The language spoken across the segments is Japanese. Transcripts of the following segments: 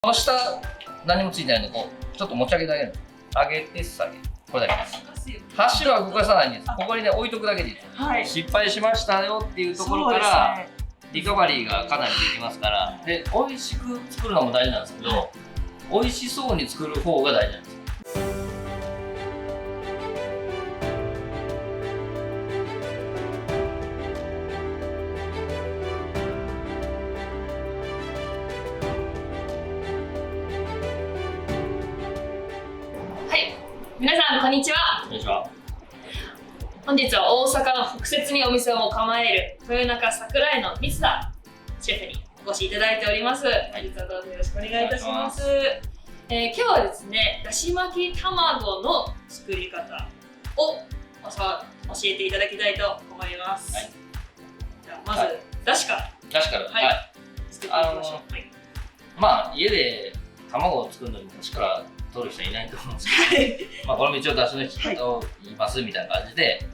この下何もついてないんで、こうちょっと持ち上げてあげる。上げて下げる。これだけです。箸は動かさないんです。ここにね置いとくだけでいいです。はい、失敗しましたよっていうところから、ね、リカバリーがかなりできますから。で、美味しく作るのも大事なんですけど、美味しそうに作る方が大事なんです。皆さんこんにちは。こんにちは。本日は大阪の北節にお店を構える豊中桜井の三田シェフにお越しいただいております。本日はどうぞよろしくお願いいたします。今日はですね、だし巻き卵の作り方を教えていただきたいと思います。はい、じゃあまず、だしから。だしから。はい。はい、作っていきましょう。はい、まあ家で卵を作るのにだしから取る人いないと思うんですけど、まあこれも一応だしの引き方を言いますみたいな感じで、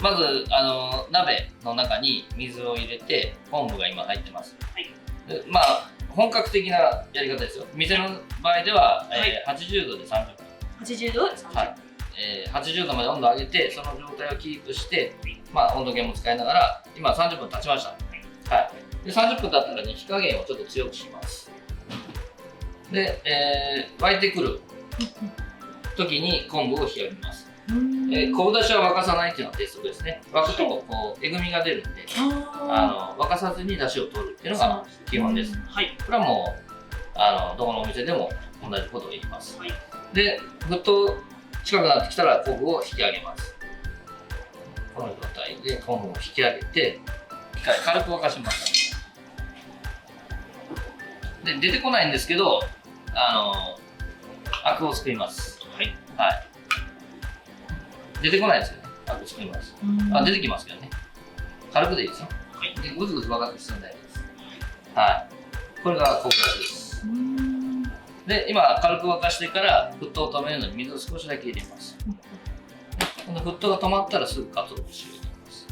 まず鍋の中に水を入れて昆布が今入ってます。はい、でまあ本格的なやり方ですよ。店の場合では、80度で30分。80度で30分。はい。80度まで温度を上げてその状態をキープして、まあ温度計も使いながら今30分経ちました。はい。で30分経ったらね、火加減をちょっと強くします。で、沸いてくる時に昆布を引き上げます。昆布だしは沸かさないっていうのが鉄則ですね。沸くとこうえぐみが出るんで、沸かさずにだしを取るっていうのが基本です。はい、これはもうどこのお店でも同じことを言います。はい、で、沸騰近くなってきたら昆布を引き上げます。この状態で昆布を引き上げて軽く沸かします。で、出てこないんですけど、アクをすくいます。はい。はい。出てこないですよね。アクすくいます。出てきますけどね。軽くでいいですよ。はい。で、ぐずぐず分かって進んだりです。はい。これが効果です。で、今、軽く沸かしてから沸騰を止めるのに水を少しだけ入れます。この沸騰が止まったらすぐ鰹節を入れます。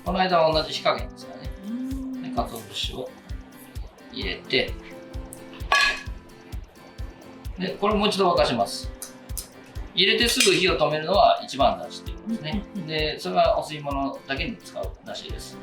この間は同じ火加減ですからね。で、鰹節を入れて、でこれをもう一度沸かします。入れてすぐ火を止めるのは一番だしっていうことですね。でそれはお吸い物だけに使うだしです。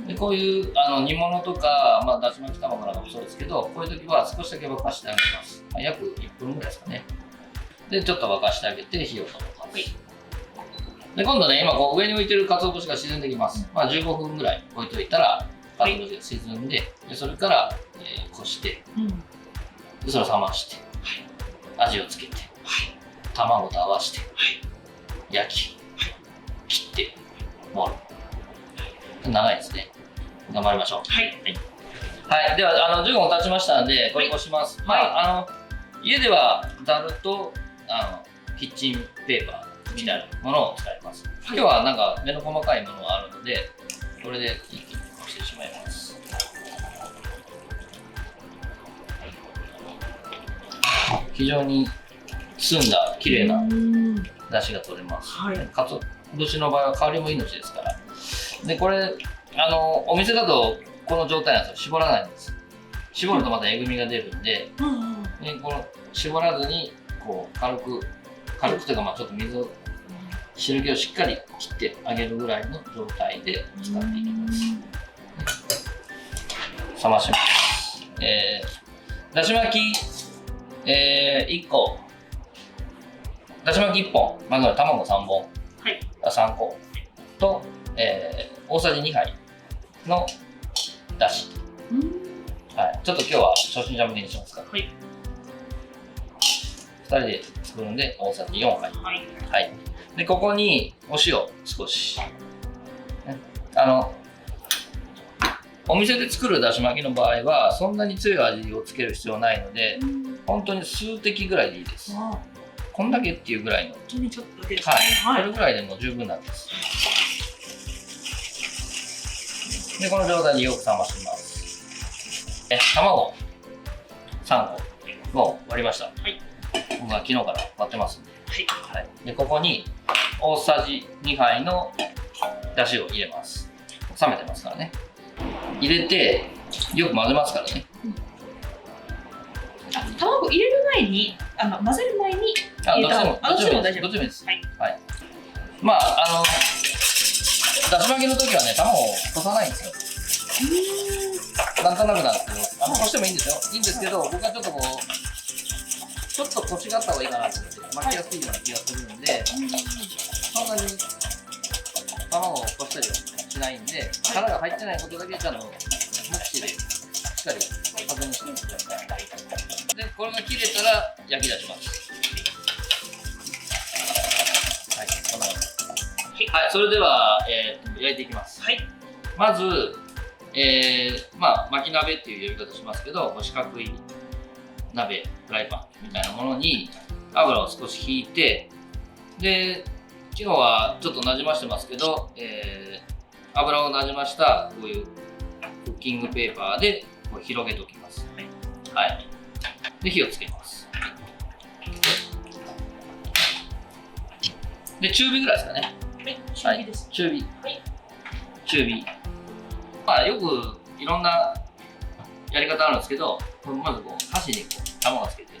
でこういう煮物とか、まあ、だし巻き卵なんかもそうですけど、こういう時は少しだけ沸かしてあげます。まあ、約1分ぐらいですかね。でちょっと沸かしてあげて火を止めます。で今度ね、今こう上に浮いてる鰹節が沈んできます。まあ、15分ぐらい置いといたら鰹節が沈んで、それから、こして、でそれを冷まして、味をつけて、卵と合わせて、焼き、切って、盛る。長いですね。頑張りましょう。はい。はい。では15分経ちましたので、これこします。まあ家ではざるとキッチンペーパーみたいなものを使います。今日はなんか目の細かいものがあるので、これで一気にこしてしまいます。非常に澄んだ綺麗な出汁が取れます。鰹節の場合は香りも命ですから。でこれお店だとこの状態なんですよ。絞らないんです。絞るとまたえぐみが出るんで、この絞らずにこう軽くというか、まあちょっと水を汁気をしっかり切ってあげるぐらいの状態で使っていきます。冷まします。だし巻き1個、だし巻き1本、まずは卵3本、3個と、大さじ2杯のだし、ちょっと今日は初心者向けにしますから、2人で作るんで大さじ4杯、でここにお塩少し、お店で作るだし巻きの場合はそんなに強い味をつける必要ないので、本当に数滴ぐらいでいいです。こんだけっていうぐらいの、ちょっとだけですね。これぐらいでも十分なんです。でこの状態によく冷まします。卵3個もう割りました。僕は昨日から割ってますんで。でここに大さじ2杯のだしを入れます。冷めてますからね。入れてよく混ぜますからね。卵入れる前に、混ぜる前に入れた方が、どっちでも大丈夫。どっちでもいいです。はい。はい。まあだし巻きの時はね、卵をこさないんですよ。なんとなくなんですけど、こしてもいいんですよ。いいんですけど、僕はちょっとこう、ちょっとこしがあった方がいいかなと思って、巻きやすいような気がするんで、そんなに卵をこしたりはしないんで、殻が入ってないことだけちゃんと目視でしっかり確認してください。で、これが切れたら焼き出します。はい、こんな感じ。はい、それでは、焼いていきます。はい。まず、巻き鍋っていう呼び方しますけど、四角い鍋、フライパンみたいなものに油を少し引いて、で、昨日はちょっとなじましてますけど、油をなじましたこういうクッキングペーパーでこう広げておきます。はい。で、火をつけます。で、中火ぐらいですかね。中火です。中火。中火。よくいろんなやり方あるんですけど、まずこう箸にこう卵をつけて、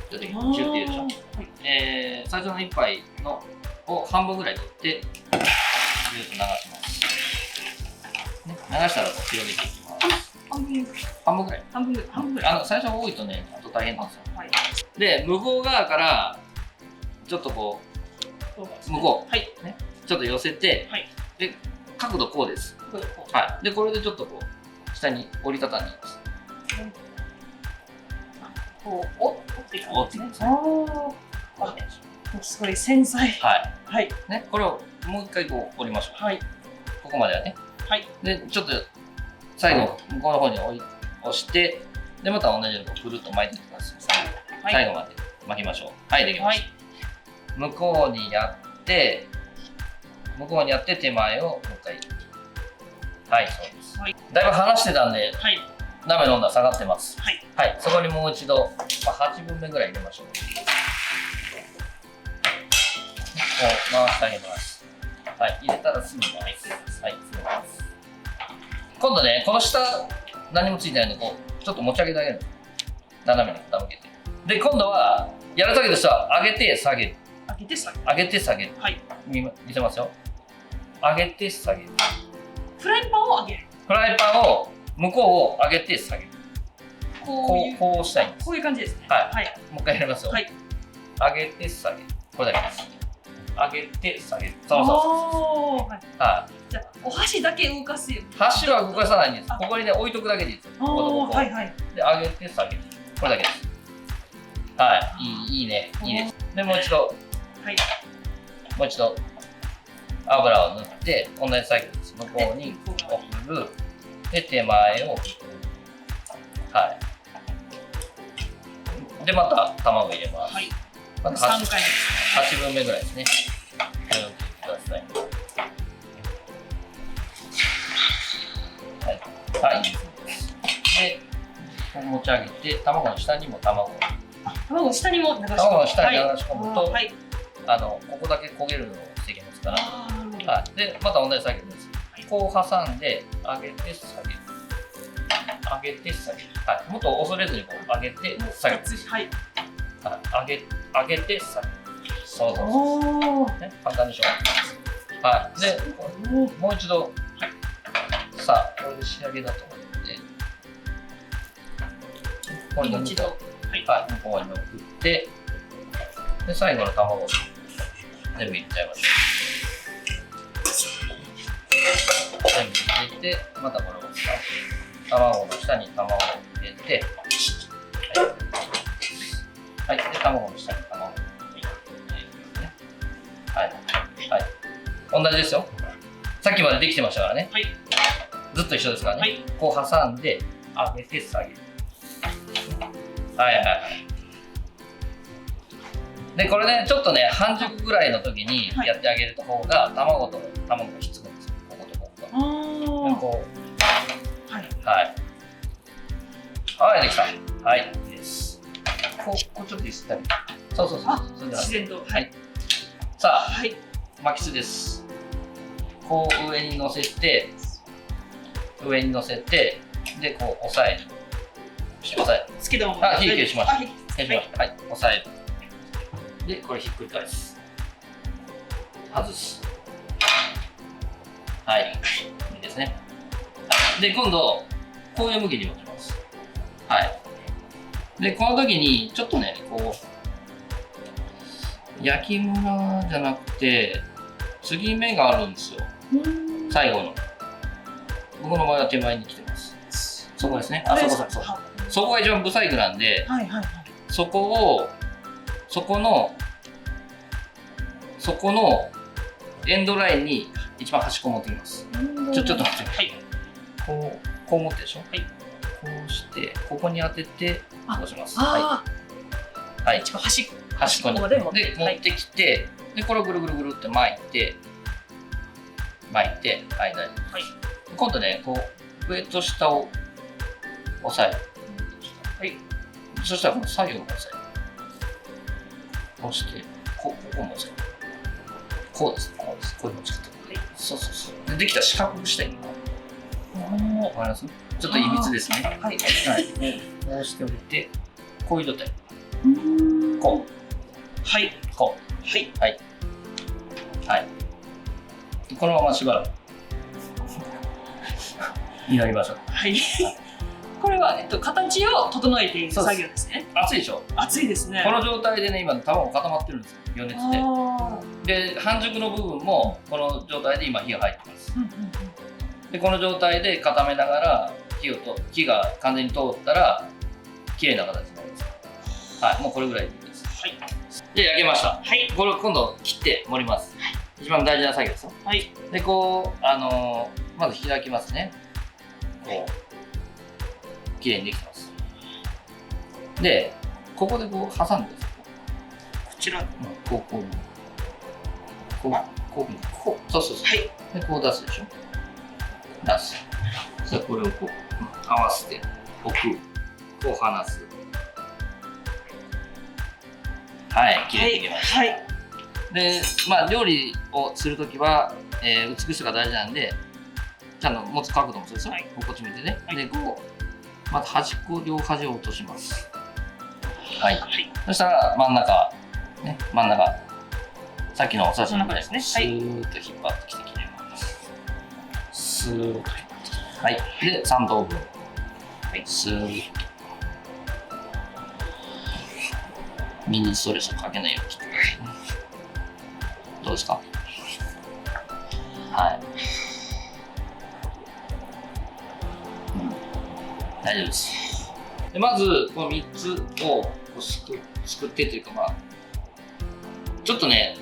ちょっとチューって入れるでしょ。最初の1杯のを半分ぐらい取って、ずっと流します。ね、流したらこう広げていきます。半分ぐらい。半分ぐらい。最初多いとね、ちょっと大変なんですよ。で、向こう側からちょっとこう向こう、ね、ちょっと寄せて、で角度こうです。はい。でこれでちょっとこう下に折りたたんでいます。こう折っていくんですね。すごい繊細。はい。ね、これをもう一回こう折りましょう。ここまではね。でちょっと最後向こうの方に押して、でまた同じようにくるっと巻いていきます。最後まで巻きましょう。はい、できました。向こうにやって、手前をもう一回。はい、そうです。だいぶ離してたんで、鍋の温度は下がってます。はい、そこにもう一度、8分目ぐらい入れましょう。こう回してあげます。はい、入れたらすぐ回す。はい、すぐ回す。今度ね、この下、何もついてないんで、こう、ちょっと持ち上げてあげる。斜めに傾けて。で、今度は、やるときとしては、上げて下げる。上げて下げる。見せますよ。上げて下げる。フライパンを上げる。フライパンを向こうを上げて下げる。こうしたいんです。こういう感じですね。はい。もう一回やりますよ。上げて下げる。これだけです。上げて下げる。そう。はい。じゃあお箸だけ動かすよ。箸は動かさないんです。ここにね置いとくだけでいいです。ここ。で上げて下げる。これだけです。はい。いいね。いいです。でもう一度。もう一度油を塗って同じ作業です。向こうに送る。で手前を振る。はい。でまた卵入れます。また3回8分目ぐらいですね。ください。はい。で持ち上げて卵の下にも卵の下に流し込むと、ここだけ焦げるのを防げますから。でまた同じ作業です。こう挟んで上げて下げる。上げて下げる。もっと恐れずにこう上げて下げる。上げて下げる。そうね、簡単でしょ。でもう一度、さあこれで仕上げだと思って、これで向こうに送って、で最後の卵を全部入れちゃいましょう。全部入れて、またこれを卵の下に卵を入れて、はい、で卵の下に卵を入れて、同じですよ。さっきまでできてましたからね。ずっと一緒ですからね。こう挟んで上げて下げる。でこれね、ちょっとね半熟ぐらいの時にやってあげる方が卵と卵がひっつくんですよ。こことここが。こう。はい、できた。はい、いいです。こうちょっとしっかり。そう。自然と。さあ、巻きすです。こう上に乗せて、でこう押さえる。押さえる。つけたまま。あ、火消しました。はい。はい、押さえる。で、これひっくり返す。外す。はい、いいですね。で、今度、こういう向きに持ちます。はい。で、この時に、ちょっとね、こう、焼きムラじゃなくて、継ぎ目があるんですよ。最後の。僕の場合は手前に来てます。そこですね。あ、そこが一番ブサイクなんで、そこのエンドラインに一番端っこ持ってきます。ちょっと待って。はい。こう持ってでしょ。はい。こうして、ここに当てて押します。はい。はい。一番端っこに。で、持ってきて、で、これをぐるぐるぐるって巻いて、間に。はい。今度ね、こう、上と下を押さえる。はい。そしたら、この左右を押さえる。押して、ここも押さえる。こうです。こういうのを作って。はい。そう。で、できたら四角くしたい。わかります？ちょっといびつですね。はい。こうしておいて、こういう状態。こう。はい。こう。はい。はい。はい。このまましばらくやりましょう。はい。これは、形を整えている作業ですね。熱いでしょ。熱いですね。この状態でね、今卵固まってるんですよ。余熱で。で、半熟の部分もこの状態で今火が入ってます。で、この状態で固めながら火が完全に通ったら綺麗な形になります。はい、もうこれぐらいでいいです。はい。で、焼けました。はい。これを今度切って盛ります。一番大事な作業ですよ。はい。で、こう、まず開きますね。こう、綺麗にできてます。で、ここでこう挟んでください。こちら、こう、そう。はい。で、こう出すでしょ。出す。そしたらこれをこう合わせて置く。こう離す。はい、綺麗にできました。はい。で、まあ料理をするときは、美しさが大事なんで、ちゃんと持つ角度もそうですよ。こっち向いてね。で、こう、まず端っこ、両端を落とします。はい。そしたら真ん中、さっきのお刺身みたいにスーッと引っ張ってきて切れます。スーッと引っ張ってきて。はい。で、3等分。はい。スーッと。身にストレスをかけないように切ってくださいね。どうですか？はい。大丈夫です。でまず、この3つをこうすくってというか、まあ、ちょっとね、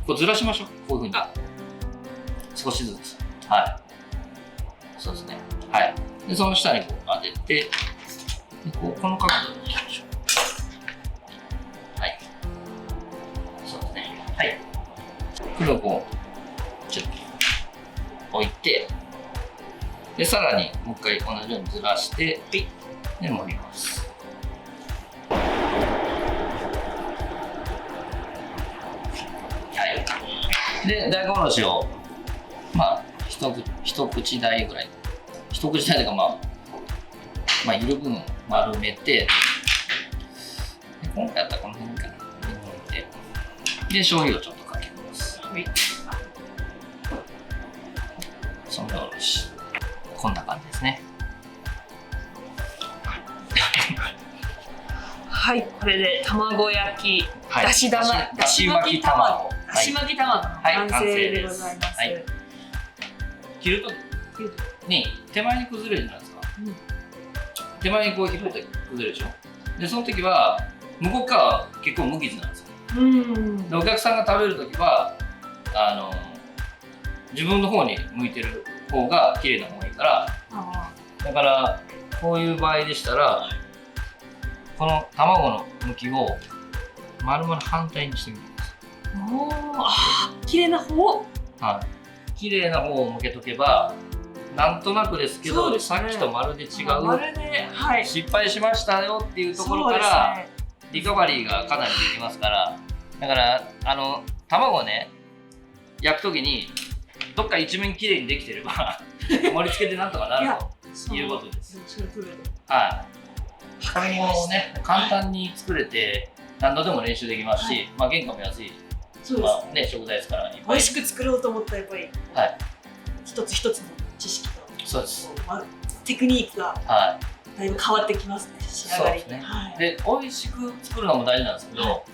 こうずらしましょう。こういうふうに。少しずつ。はい。そうですね。はい。で、その下にこう当てて、でこの角度でいきましょう。はい。そうですね。はい。これをこう、ちょっと置いて、で、さらにもう一回同じようにずらして、で、盛ります。で、大根おろしを、まあ、一口大ぐらい。一口大というか、まあ、いる部分を丸めて、で今回だったらこの辺から入れて、で、醤油をちょっとかけます。はい。そんなおろし。こんな感じですね。はい、これで卵焼き、だし巻き卵の完成でございます。切るときに手前に崩れるじゃないですか。手前にこう引っ張って崩れるでしょ。で、その時は向こう側結構無傷なんですよ。で、お客さんが食べるときは自分の方に向いてる方が綺麗な方がいいから、だからこういう場合でしたらこの卵の向きを丸々反対にしてみてください。綺麗な方を、はい、綺麗な方を向けとけばなんとなくですけど、さっきとまるで違う、失敗しましたよっていうところからリカバリーがかなりできますから、だから卵をね焼くときにどっか一面綺麗にできてれば盛り付けでなんとかなるということです。はい。これもね、簡単に作れて何度でも練習できますし、まあ原価も安い、そうです、まあね、食材ですからいっぱい美味しく作ろうと思ったらやっぱり、はい、一つ一つの知識と、そうです、まあ、テクニックがはだいぶ変わってきますね、仕上がり。そうですねはい、で美味しく作るのも大事なんですけど、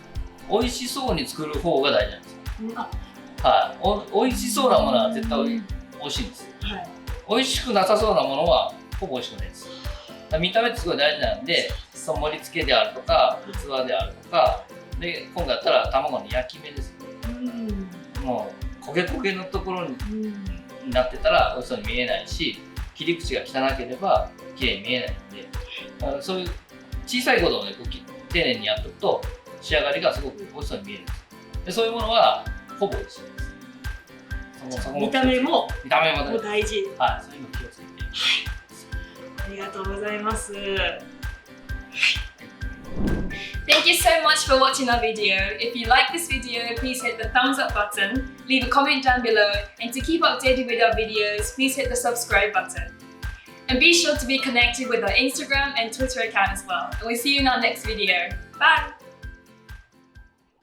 美味しそうに作る方が大事なんですよ。美味しそうなものは絶対美味しいんです。はい、美味しくなさそうなものはほぼ美味しくないです。見た目ってすごい大事なんで、その盛り付けであるとか器であるとかで、今回だったら卵の焼き目ですね。もう焦げ焦げのところになってたら美味しそうに見えないし、切り口が汚ければ綺麗に見えないので、そういう小さいことをね、丁寧にやっておくと仕上がりがすごく美味しそうに見えるんです。でそういうものはほぼ美味しいです。見た目も大事。はい、そういうの気をつけて。ありがとうございます。Thank you so much for watching our video. If you like this video, please hit the thumbs up button, leave a comment down below, and to keep updated with our videos, please hit the subscribe button. And be sure to be connected with our Instagram and Twitter account as well. And we'll see you in our next video. Bye!